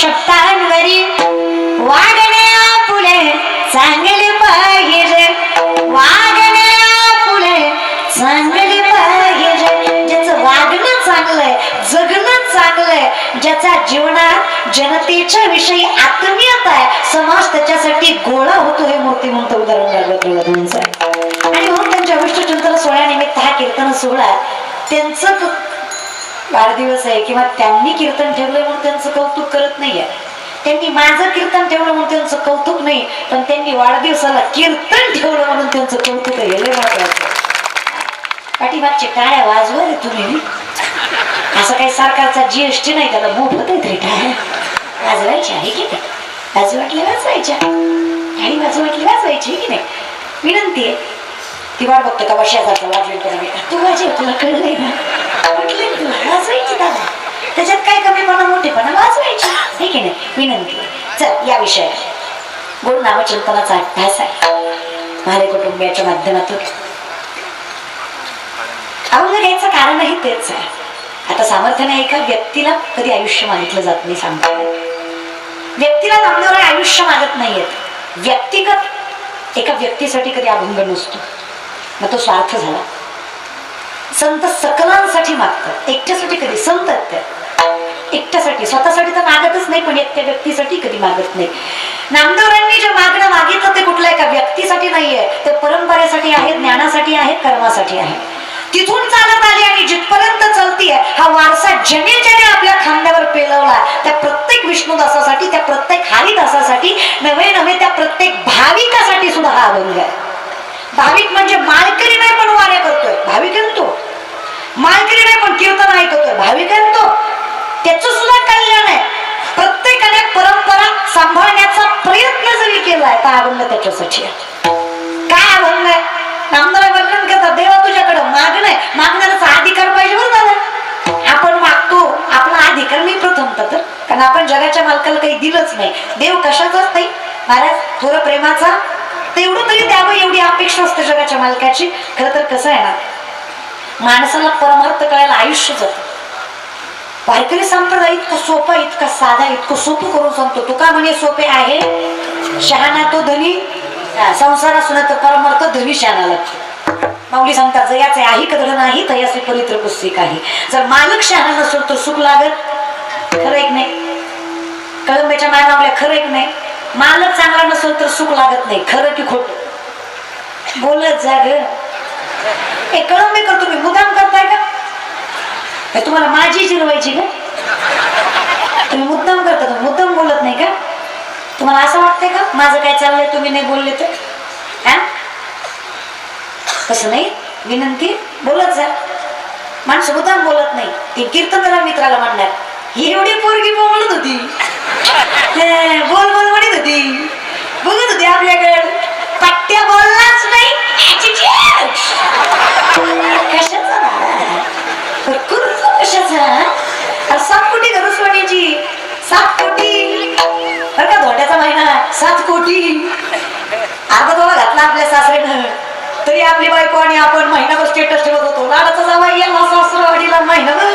शब्दांवरी वागणे आपुले चांगले पाहिजे, वागणे आपुले चांगले पाहिजे. ज्याचं वागणं चांगलंय, जगणं चांगलंय, ज्याचा जीवनात जनतेच्या विषयी आत्मीयता आहे, समाज त्याच्यासाठी गोळा होतो, हे मूर्तिमंत उदाहरण लागलं. आणि म्हणून त्यांच्या अभिष्टचिंतन सोहळ्यानिमित्त हा कीर्तन सोहळा त्यांचं वाढदिवस आहे किंवा त्यांनी कीर्तन ठेवलंय म्हणून त्यांचं कौतुक करत नाहीये, त्यांनी माझं कीर्तन ठेवलं म्हणून त्यांचं कौतुक नाही, पण त्यांनी वाढदिवसाला कीर्तन ठेवलं म्हणून त्यांचं कौतुक आहे. लय महत्वाचं. पाठीमागचे टाळ्या वाजवा रे तुम्ही. असं काही सरकारचा जीएसटी नाही, त्याला मोफत आहे तरी टाळ्या वाजवायच्या आहे की नाही? वाजू वाटले वाजवायच्या, टाळी वाजू वाटली वाजवायची की नाही? विनंती आहे. ती वाट बघतो का वर्षाचा वाजवेल पण तू वाजव, तुला कळलंय ना, म्हटलं तुला वाजवायची दादा, त्याच्यात काय कमीपणा मोठेपणा वाजवायची हे की नाही? विनंती. चल या विषयात गोड नामचिंतनाचा अभ्यास आहे माझ्या कुटुंबियाच्या माध्यमातून. अवघड घ्यायचं कारणही तेच आहे. आता सामर्थ्याने एका व्यक्तीला कधी आयुष्य मागितलं जात नाही. सांगता व्यक्तीला नामदेव आयुष्य मागत नाहीयेत. व्यक्तिगत एका व्यक्तीसाठी कधी अभंग नसतो, मग तो स्वार्थ झाला. संत सकलांसाठी मागतात, एकट्यासाठी कधी. संत एकट्यासाठी, स्वतःसाठी तर मागतच नाही, पण एकट्या व्यक्तीसाठी कधी मागत नाही. नामदेवरांनी जे मागणं मागितलं ते कुठल्या एका व्यक्तीसाठी नाहीये, ते परंपरेसाठी आहे, ज्ञानासाठी आहे, कर्मासाठी आहे. तिथून चालत आली आणि जिथपर्यंत चालतीये हा वारसा ज्याने ज्याने आपल्या खांद्यावर पेलवला, त्या प्रत्येक विष्णुदासासाठी, त्या प्रत्येक हरिदासासाठी, नवे नवे त्या प्रत्येक भाविकासाठी सुद्धा हा अभंग आहे. भाविक म्हणजे माळकरी नाही पण वाऱ्या करतोय, भाविक आहे तो. माळकरी नाही पण कीर्तन ऐकतोय, भाविक आहे तो. त्याचं सुद्धा कल्याण आहे. प्रत्येकाने परंपरा सांभाळण्याचा प्रयत्न जरी केलाय तर अभंग त्याच्यासाठी आहे. काय अभंग आहे? नामदेव वर्णन करतात, देवा तुझ्याकडे मागणं आहे, मागण्याचा अधिकार पाहिजे बरं दादा. आपण मागतो, आपला अधिकार नाही प्रथमता तर, कारण आपण जगाच्या मालकाला काही दिलंच नाही. देव कशाचाच नाही महाराज, थोडं प्रेमाचा तेवढं तरी द्यावं एवढी अपेक्षा असते जगाच्या मालकाची. खरं तर कसं आहे ना, माणसाला परमार्थ कळायला आयुष्य जातं. वारकरी संप्रदाय इतकं सोपं, इतका साधा, इतकं सोपं करून सांगतो. तुका म्हणे सोपे आहे शहाणा तो धनी, संसार असून तर परमार्थ धनी शहाणा लागतो. माऊली सांगतात जयाचे आई कदर नाही तयाचे पवित्र पुस्तिक आहे. जर मालक शहाणा नसेल तर सुख लागत. खरं एक नाही, कळंब्याच्या माय मावल्या खरं एक नाही. मालक चांगला नसेल तर सुख लागत नाही. खरं की खोट? बोलत जा ग. हे कळंबेकर तुम्ही मुद्दाम करताय का? तुम्हाला माझी जिरवायची का? तुम्ही मुद्दाम करता, तुम्ही मुद्दाम बोलत नाही का? तुम्हाला असं वाटतंय का माझं काय चाललंय तुम्ही नाही बोलले तर? तसं नाही. विनंती, बोलत जा. माणसं मुद्दाम बोलत नाही. ती कीर्तनरा मित्राला म्हणणार ही एवढी पोरगी बोलत होती, बोल बोल म्हणत होती, बघत होती आपल्याकडे, पट्ट्या बोललाच नाही. कशाचा कशाचा 7 कोटी घरसवाणीची, 7 कोटी बरं का, धोट्याचा महिना 7 कोटी. अर्धा तोळा घातला आपल्या सासरेनं तरी आपली बायको आणि आपण महिनाभर स्टेटस ठेवत होतो. लाडाचा जावाई याला सासरवाडीला महिनाभर.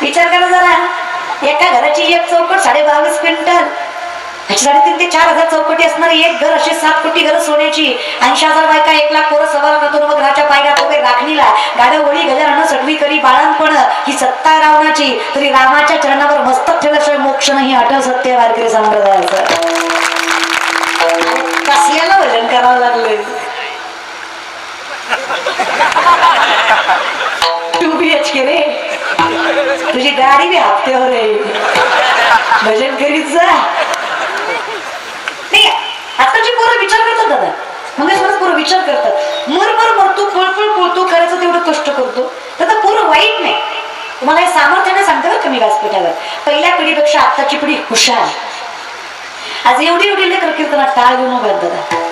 विचार करा जरा, एका घराची एक चौकट 22.5 क्विंटल, 3.5 ते 4,000 चौकटी असणारी एक घर, अशी 7 कोटी घर सोन्याची, 80,000 बायका, 1 लाख पोरं, 1.25 घराच्या पायऱ्या उभे राखणीला, गाड्या ओळी गजानन सटवी करी बाळांपण. ही सत्ता आहे रावणाची, तरी रामाच्या चरणावर मस्तक ठेवल्याशिवाय मोक्ष नाही. अटल सत्य वारकरी संप्रदायाचं. कसल्याला भजन करावं लागलं? 2 BHK रे, तुझी गाडी बी हप्त्यावर आहे. भजन करीत जा. नाही, आताची पोरं विचार करतात दादा, मग पोरं विचार करतात. मर तू पळपळ पळतो, करायचं तेवढं कष्ट करतो, तर पोरं वाईट नाही. तुम्हाला हे सामर्थ्याने सांगते बरं का मी व्यासपीठावर. पहिल्या पिढीपेक्षा आताची पिढी हुशार. आज एवढी लेकर कीर्तनात टाळ घेऊन उभ्या दादा.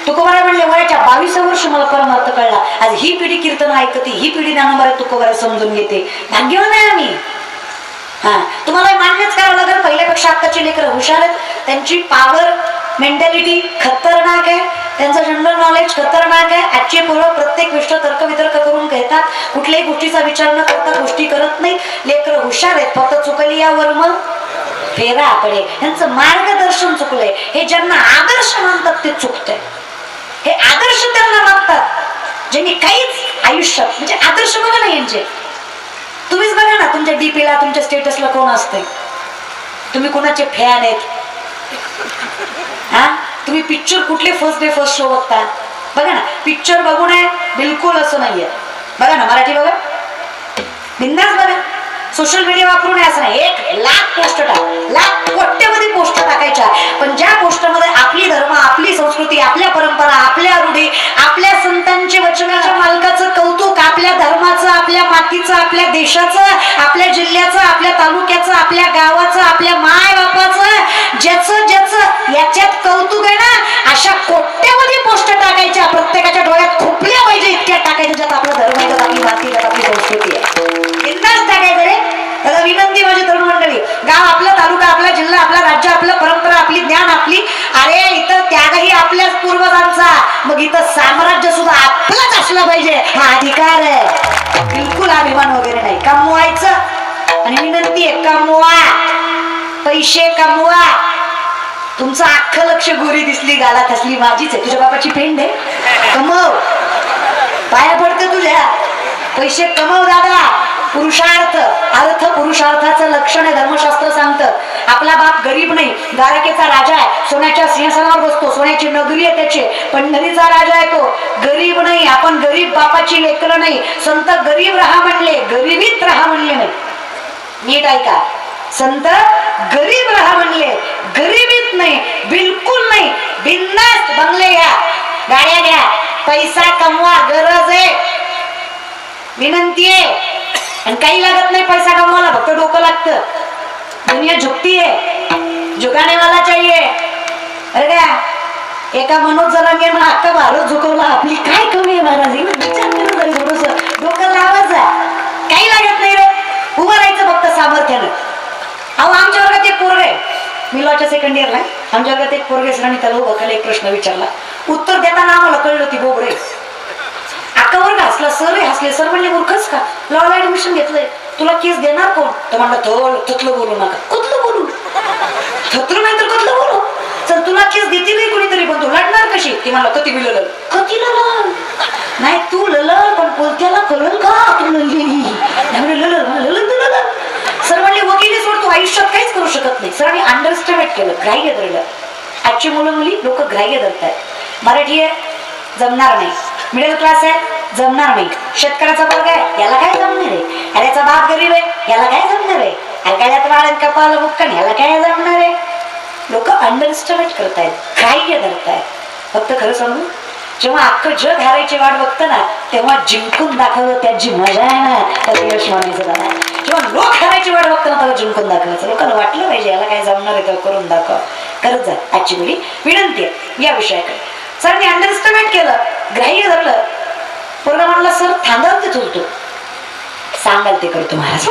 तुकोबारा म्हणले वयाच्या 22व्या वर्षी मला परमार्थ कळला. आज ही पिढी कीर्तन ऐकते, ही पिढी ज्ञानोबा तुकोबारा समजून घेते. भाग्यवान आहे आम्ही. तुम्हाला मान्यच करावं लागेल, पहिल्यापेक्षा आताची लेकर हुशार आहेत. त्यांची पॉवर, मेंटॅलिटी खतरनाक आहे, त्यांचं जनरल नॉलेज खतरनाक आहे. आजची पोरं प्रत्येक गोष्ट तर्कवितर्क करून घेतात, कुठल्याही गोष्टीचा विचार न करता गोष्टी करत नाही. लेकर हुशार आहेत, फक्त चुकली या वर्म फेरा आकडे, यांचं मार्गदर्शन चुकलंय. हे ज्यांना आदर्श मानतात ते चुकतंय. हे आदर्श त्यांना मानतात ज्यांनी काहीच आयुष्यात, म्हणजे आदर्श बघा ना यांचे. तुम्हीच बघा ना तुमच्या डीपीला, तुमच्या स्टेटसला कोण असते, तुम्ही कोणाचे फॅन आहेत, हा तुम्ही पिक्चर कुठले फर्स्ट डे फर्स्ट शो बघता. बघा ना, पिक्चर बघू नये बिलकुल असं नाहीये. बघा ना, मराठी बघा, बिंदास बघा. सोशल मीडिया वापरू नये असं नाही. 1,00,000 पोस्ट टाक, लाख कोट्यामध्ये पोस्ट टाकायच्या, पण ज्या पोस्टमध्ये आपली धर्म, आपली संस्कृती, आपल्या परंपरा, आपल्या रूढी, आपल्या संतांचे वचनाच्या मालकाचं कौतुक, आपल्या धर्माचं, आपल्या मातीचं, आपल्या देशाचं, आपल्या जिल्ह्याचं, आपल्या तालुक्याचं, आपल्या गावाचं, आपल्या माय बापाचं, ज्याचं ज्याचं याच्यात कौतुक आहे ना, अशा कोट्यामध्ये पोस्ट टाकायच्या. प्रत्येकाच्या डोळ्यात खुपल्या पाहिजे इतक्या टाकायच्या ज्यात आपला धर्म आहे, ज्यात आपली माती, ज्यात आपली संस्कृती आहे. बिनधास्त टाकायचं रे. त्याला विनंती माझी तरुण मंडळी, गाव आपला, तालुका आपला, जिल्हा आपला, राज्य आपलं, परंपरा आपली, ज्ञान आपली. अरे इथं त्यागही आपल्याच पूर्वजांचा, मग इथं साम्राज्य सुद्धा आपलंच असलं पाहिजे, हा अधिकार आहे. बिलकुल अभिमान वगैरे नाही. कमवायचं आणि विनंती आहे, कमवा, पैसे कमवा. तुमचं अख्खं लक्ष गोरी दिसली, गालात असली माझीच आहे, तुझ्या बापाची पेंड आहे, कमव, पाया पडते तुझ्या, पैसे कमव दादा. पुरुषार्थ, अर्थ पुरुषार्थाचं लक्षण आहे, धर्मशास्त्र सांगतं. आपला बाप गरीब नाही, द्वारकेचा राजा आहे, सोन्याच्या सिंहासनावर बसतो, सोन्याची नगरी आहे त्याची, पंढरीचा राजा आहे तो, गरीब नाही. आपण गरीब बापाची लेकरं नाही. संत गरीब राहा म्हणले, गरीबीत राहा म्हणले नाही. नीट ऐका, संत गरीब राहा म्हणले, गरीबीत नाही, बिलकुल नाही. बिनधास्त बंगले घ्या, गाड्या घ्या, पैसा कमवा, गरज आहे, विनंती आहे. आणि काही लागत नाही पैसा कमवायला, फक्त डोकं लागतं. दुनिया झुकती है, झुकाने वाला चाहिए. अरे क्या, एका मनोज जरांगे म्हणा अख्खा भारत झुकवला, आपली काय कमी आहे महाराज, विचार करू तरी थोडस डोकं लावायचं. काही लागत नाही रे, उभं राहायचं फक्त सामर्थ्यानं. अहो आमच्या वर्गात एक पोरग आहे, मी लॉच्या सेकंड इयरला, आमच्या वर्गात एक पोरग सरांनी त्याला उभं केलं, एक प्रश्न विचारला, उत्तर देताना आम्हाला कळलं ती बोबडे. अख्खा वर्ग हसला, सर हसले. सर म्हणले मूर्खच का, लॉला ऍडमिशन घेतलंय, तुला केस देणार कोण? तर म्हणलं थतलं बोलू नका. कुठलं बोलू, थतलं नाही तर कुठलं बोलू. चल तुला केस देते नाही कोणीतरी, पण तू लढणार कशी? ती म्हणलं कधी बी लढल. कधी लढल नाही, तू लढल पण कोणत्याला कळल का तू लढली. सर म्हणले वकिली सोड, तू आयुष्यात काहीच करू शकत नाही. सरांनी अंडरस्टँड केलं, ग्राह्य धरलं. आजची मुलं मुली लोक ग्राह्य धरतायत. मराठी आहे जमणार नाही, मिडल क्लास आहे जमणार नाही, शेतकऱ्याचा वर्ग आहे याला काय जमणार आहे, अरे याचा बाप गरीब आहे याला काय जमणार आहे, अरे गळ्यात वाळण कपाळ बुक्कन याला काय जमणार आहे. लोक अंडरस्टिमेट करतायत, ग्राह्य धरतायत. फक्त खरं सांगू, जेव्हा अख्खं जग हारायची वाट बघतं ना, तेव्हा जिंकून दाखवलं त्याची मजा आहे ना, त्याचं यश मानायचं दादा. जेव्हा लोक हारायची वाट बघतं ना, तेव्हा जिंकून दाखवायचं. लोकांना वाटलं पाहिजे याला काय जमणार आहे, तेव्हा करून दाखव. करत जा. आजची मुली विनंती आहे या विषयाकडे. सरांनी अंडरस्टिमेट केलं, ग्राह्य धरलं. पोरगा म्हणला सर थांबवते चुलतो, सांगाल ते करतो महाराज.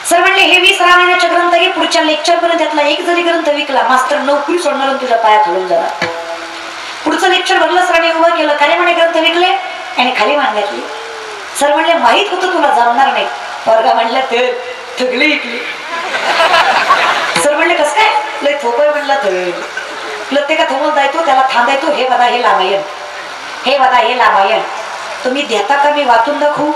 सर म्हणले हे 20 रामायणाचे ग्रंथ घे, पुढच्या लेक्चर पर्यंत त्यातला एक जरी ग्रंथ विकला मास्तर नोकरी सोडणार आणि तुझ्या पायात हलून जाणार. पुढचं लेक्चर भरलं, सरांनी उभं केलं, काय म्हणे ग्रंथ विकले आणि खाली मान घातली. सर म्हणले माहित होतं तुला जमणार नाही. पोरगा म्हणला तर थकली इकली. सर म्हणले कस काय, लय थोपय म्हणला तर प्रत्येका थोबल जायतो त्याला थांबायतो. हे बघा हे रामायण, हे बघा हे रामायण, तुम्ही देता का मी वाचून दाखवू.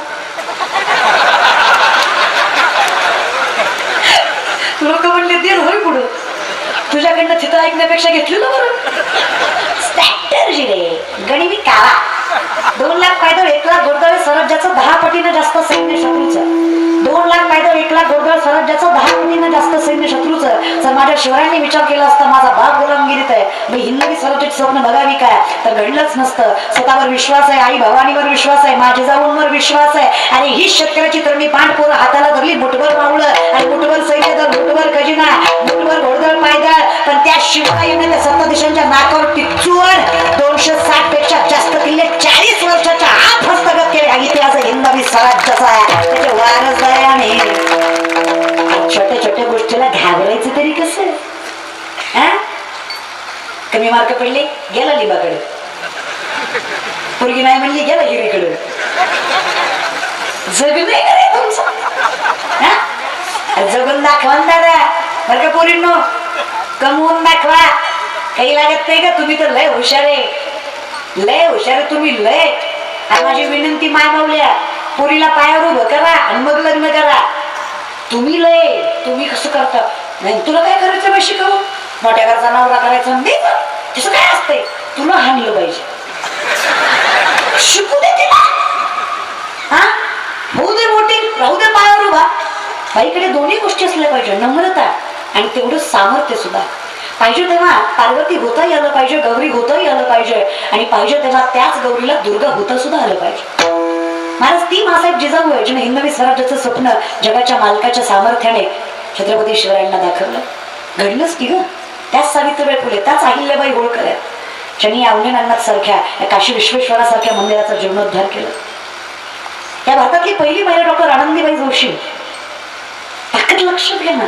लोक म्हणले देर होय पुढं, तुझ्याकडनं तिथं ऐकण्यापेक्षा घेतलेलं बरं. स्ट्रॅटर्जी रे, गणिमी काळा. 2 लाख पायदळ 1 लाख घोडदळ स्वराज्याचं 10 पटीनं जास्त सैन्य शत्रूचं. 2 लाख पायदळ 1 लाख घोडदळ स्वराज्याचं 10 पटीनं जास्त सैन्य शत्रूचं. जर माझ्या शिवरायांनी विचार केला असता माझा बाप गुलामगिरीत आहे, मी हिंदवी स्वराज्याची स्वप्न बघावी काय, तर घडलंच नसतं. स्वतःवर विश्वास आहे, आई भवानीवर विश्वास आहे, माझे जाऊंवर विश्वास आहे. आणि ही शेतकऱ्याची तरणी पांढपोरं हाताला धरली, मुठभर मावळं आणि मुठभर सैन्यदल, मुठभर खजिना, मुठभर घोडदळ पायदळ. पण त्या शिवरायांनी त्या 7 दिशांच्या नाकावर टिचून 260 पेक्षा जास्त किल्ले 40 वर्षाच्या आत हस्तगत केले. इतिहास हिंदवी स्वराज्याचा आहे, त्याचे वारस आहे. आणि छोट्या छोट्या गोष्टीला घाबरायचं तरी कसं. कमी मार्क पडले गेला लिंबाकडे, पोरगी नाही म्हणली गेला गिरीकडे. जग नाही करे तुमचं, जगून दाखवा दादा. बरं का पोरींनो, कमवून दाखवा, काही लागत नाही का? तुम्ही तर लय हुशार आहे, लय हुशार तुम्ही, लय. आणि माझी विनंती माय मावल्या, पोरीला पायावर उभं करा आणि मग लग्न करा. तुम्ही लय, तुम्ही कसं करता? नाही तुला काय करायचं बा, शिकवू मोठ्या घरचा नवरा करायचा नाही, तसं काय असतंय? तुला हाणलं पाहिजे, शिकू दे तिला. हा, होऊ दे मोठी, राहू दे पायावर उभा. बाईकडे दोन्ही गोष्टी असल्या पाहिजे, नम्रता आणि तेवढं सामर्थ्य सुद्धा पाहिजे. तेव्हा पार्वती होताही आलं पाहिजे, गौरी होताही आलं पाहिजे, आणि पाहिजे तेव्हा त्याच गौरीला दुर्गा होता सुद्धा आलं पाहिजे. महाराज ती मासाहेब जिजाऊ आहे जिने हिंदवी स्वराज्याचं स्वप्न जगाच्या मालकाच्या सामर्थ्याने छत्रपती शिवरायांना दाखवलं. घडलंच की ग, त्याच सावित्रीबाई फुले, त्याच अहिल्याबाई होळकर आहेत, ज्यांनी अवनीनाथ सारख्या, काशी विश्वेश्वरासारख्या मंदिराचा जीर्णोद्धार केला. या भारतातली पहिली महिला डॉक्टर आनंदीबाई जोशी. ताकद लक्षात घ्या ना,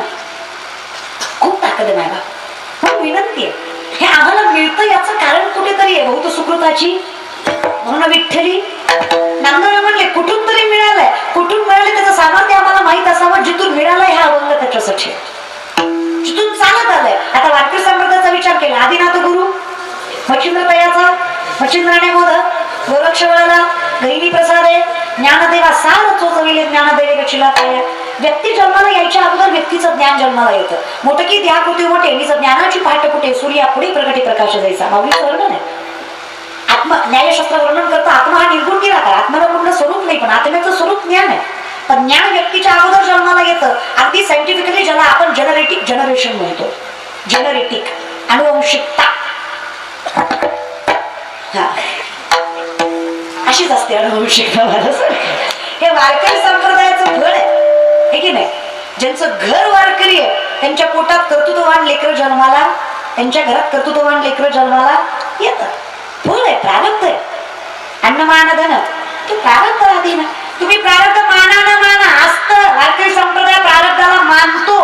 खूप ताकद आहे माझ्या. पण विनंती आहे, हे आम्हाला मिळतं याचं कारण कुठेतरी आहे, बहुत सुकृताची. म्हणून विठ्ठली नामदेव म्हणले कुठून तरी मिळालंय, कुठून मिळाले त्याचं सामर्थ्य आम्हाला माहित असावं. जिथून मिळालंय हा अभंग त्याच्यासाठी, जिथून चालत आलंय. आता वारकरी संप्रदायाचा विचार केला, आदिनाथ गुरु मच्छिंद्र तयाचा, मच्छिंद्राने मोदक, गोरक्षवाला गैनी प्रसाद आहे, ज्ञानदेवा सार चोचविले ज्ञानदेवे गचिला पाया. व्यक्ती जन्माला यायच्या अगोदर व्यक्तीचं ज्ञान जन्माला येतं. मोठकी द्या कुठे मोठे निज ज्ञानाची पाठ कुठे, सूर्या पुढे प्रगटी प्रकाश जायचा. माऊलीचं वर्णन आहे. आत्मा न्यायशास्त्र वर्णन करता आत्मा हा निर्गुण केला का? आत्म्याला पूर्ण स्वरूप नाही, पण आत्म्याचं स्वरूप ज्ञान आहे. पण ज्ञान व्यक्तीच्या अगोदर जन्माला येतं. अगदी सायंटिफिकली ज्याला आपण जेनरेटिक जनरेशन म्हणतो, जेनरेटिक अनुवंशिकता, हा अशीच असते अनुवंशिकता. हे वारकरी संप्रदायाचं फळ आहे की नाही? ज्यांचं घर वारकरी आहे त्यांच्या पोटात कर्तृत्ववान लेकरं जन्माला, त्यांच्या घरात कर्तृत्ववान लेकरं जन्माला येतात. फळ आहे, प्रारब्ध आहे. अन्नमान धन ते प्रारब्ध आधी ना. तुम्ही प्रारब्ध माना ना माना, असतं. वारकरी संप्रदाय प्रारब्धाला मानतो,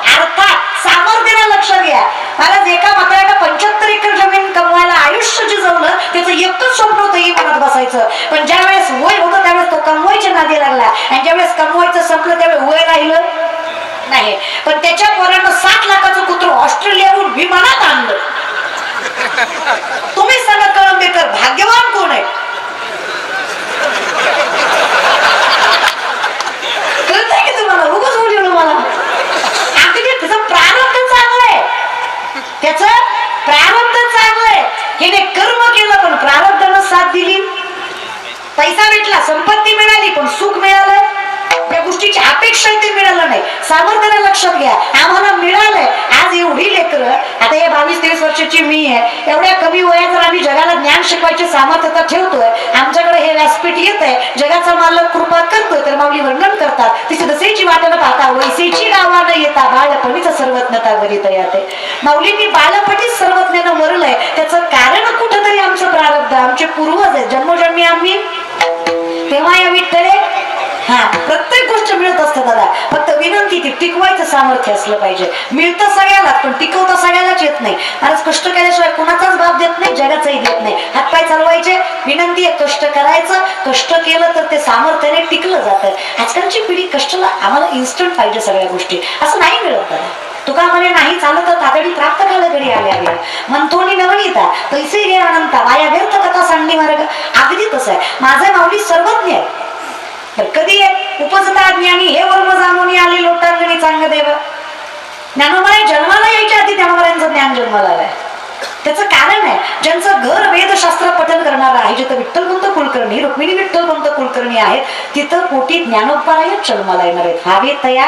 अर्थात सामर्थ्याला लक्षात घ्या. महाराज एका म्हाताऱ्याला 75 एकर जमीन कमवायला आयुष्य जिजवलं, त्याचं एकच स्वप्न होतं ही म्हणत बसायचं. पण ज्या वेळेस वय होतं त्यावेळेस तो कमवायच्या नादी लागला, आणि ज्यावेळेस कमवायचं संपलं त्यावेळेस वय राहिलं नाही. पण त्याच्या पोरांना 7 लाखाचं कुत्र ऑस्ट्रेलियाहून विमानात आणलं. तुम्ही सांगा कळंबेकर भाग्यवान कोण आहे? कळतंय की तुम्हाला? उगाच बोललो मला. अगदी त्याचं प्रारब्ध चांगलं आहे, त्याचं प्रारब्ध चांगलं आहे. हिने कर्म केलं पण प्रारब्धानं साथ दिली. पैसा भेटला, संपत्ती मिळाली, पण सुख मिळालं, त्या गोष्टीची अपेक्षा ते मिळालं नाही. सामर्थ्याला लक्षात घ्या, आम्हाला मिळालंय. आज एवढी लेकरं, आता हे 22-23 वर्षाची मी आहे, एवढ्या कमी वयात जर आम्ही जगाला ज्ञान शिकवायची सामर्थ्यता ठेवतोय, आमच्याकडे हे व्यासपीठ येत आहे, जगाचा मालक कृपा करतोय, तर माऊली वर्णन करतात, तिची जसेची वाटणं पाहता वैसेची गावा न येता बाळपणीच सर्वज्ञता वरित याते. माऊलींनी बाळपणीच सर्वज्ञानं वरलंय. त्याचं कारण कुठंतरी आमचं प्रारब्ध, आमचे पूर्वज आहे, जन्मोजन्मी आम्ही. तेव्हा या विठ्ठले हा प्रत्येक गोष्ट मिळत असते दादा, फक्त विनंती ती टिकवायचं सामर्थ्य असलं पाहिजे. मिळतं सगळ्यालाच, पण टिकवता सगळ्यालाच येत नाही. आज कष्ट केल्याशिवाय कुणाचाच बाप देत नाही, जगाचाही देत नाही. हातपाय चालवायचे, विनंती आहे कष्ट करायचं. कष्ट केलं तर ते सामर्थ्याने टिकलं जातं. आजकालची पिढी कष्टाला आम्हाला इन्स्टंट पाहिजे सगळ्या गोष्टी, असं नाही मिळत दादा. तुका म्हणे नाही चालत तर तातडी प्राप्त काल घडी आल्या म्हणतोनी नवनीता पैसे घे अनंता वाया व्यर्थ कथा सांगणी मार्ग. अगदी तसं आहे. माझे माऊली सर्वज्ञ आहे. कधी उपजता ज्ञानी हे वर्म जाणून आले लोटांगणी चांग देव. ज्ञानोबा जन्माला यायच्या आधी ज्ञानोबांचं ज्ञान जन्माला आलंय. त्याचं कारण आहे, ज्यांचं घर वेदशास्त्र पठन करणार आहे, जिथं विठ्ठलपंत कुलकर्णी, रुक्मिणी विठ्ठलपंत कुलकर्णी आहेत, तिथं कोटी ज्ञानोबारायच जन्माला येणार आहेत. हवे तया